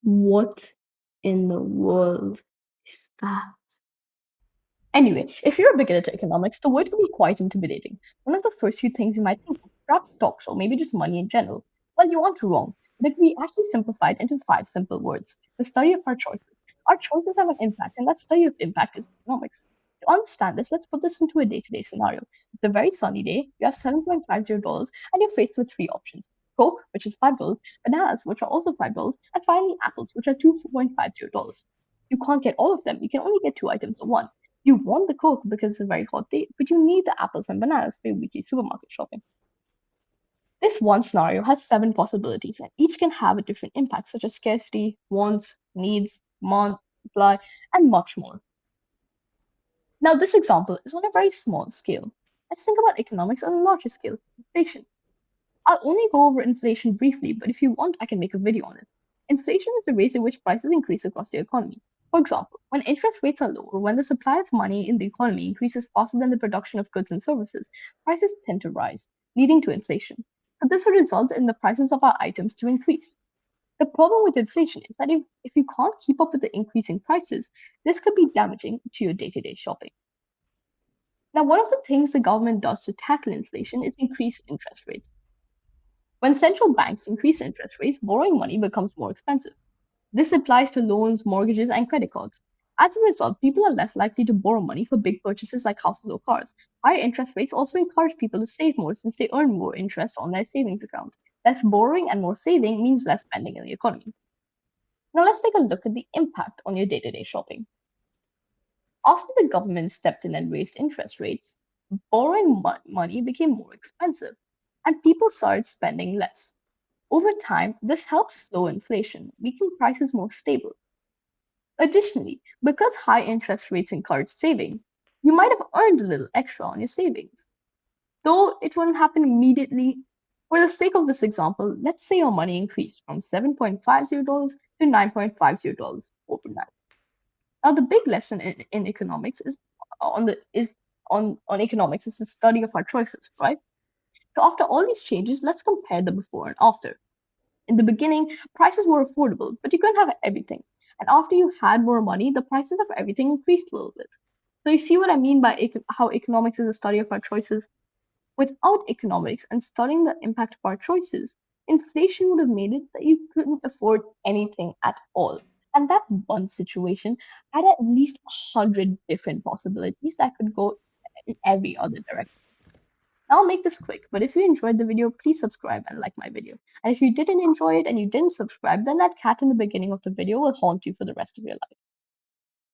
What in the world is that? Anyway, if you're a beginner to economics, the word can be quite intimidating. One of the first few things you might think is perhaps stocks or maybe just money in general. Well, you aren't wrong, but it can be actually simplified into five simple words: the study of our choices. Our choices have an impact, and that study of impact is economics. To understand this, let's put this into a day-to-day scenario. It's a very sunny day, you have $7.50, and you're faced with three options: Coke, which is $5, bananas, which are also $5, and finally apples, which are $2.50. You can't get all of them, you can only get two items of one. You want the Coke because it's a very hot day, but you need the apples and bananas for your weekly supermarket shopping. This one scenario has seven possibilities, and each can have a different impact, such as scarcity, wants, needs, demand, supply, and much more. Now, this example is on a very small scale. Let's think about economics on a larger scale: inflation. I'll only go over inflation briefly, but if you want, I can make a video on it. Inflation is the rate at which prices increase across the economy. For example, when interest rates are low or when the supply of money in the economy increases faster than the production of goods and services, prices tend to rise, leading to inflation. So this would result in the prices of our items to increase. The problem with inflation is that if you can't keep up with the increasing prices, this could be damaging to your day-to-day shopping. Now, one of the things the government does to tackle inflation is increase interest rates. When central banks increase interest rates, borrowing money becomes more expensive. This applies to loans, mortgages, and credit cards. As a result, people are less likely to borrow money for big purchases like houses or cars. Higher interest rates also encourage people to save more since they earn more interest on their savings account. Less borrowing and more saving means less spending in the economy. Now let's take a look at the impact on your day-to-day shopping. After the government stepped in and raised interest rates, borrowing money became more expensive, and people started spending less. Over time, this helps slow inflation, making prices more stable. Additionally, because high interest rates encourage saving, you might have earned a little extra on your savings. Though it wouldn't happen immediately, for the sake of this example, let's say your money increased from $7.50 to $9.50 overnight. Now, the big lesson in economics is on economics is the study of our choices, right? So after all these changes, let's compare the before and after. In the beginning, prices were affordable, but you couldn't have everything. And after you had more money, the prices of everything increased a little bit. So you see what I mean by how economics is a study of our choices? Without economics and studying the impact of our choices, inflation would have made it that you couldn't afford anything at all. And that one situation had at least 100 different possibilities that could go in every other direction. Now I'll make this quick, but if you enjoyed the video, please subscribe and like my video. And if you didn't enjoy it and you didn't subscribe, then that cat in the beginning of the video will haunt you for the rest of your life.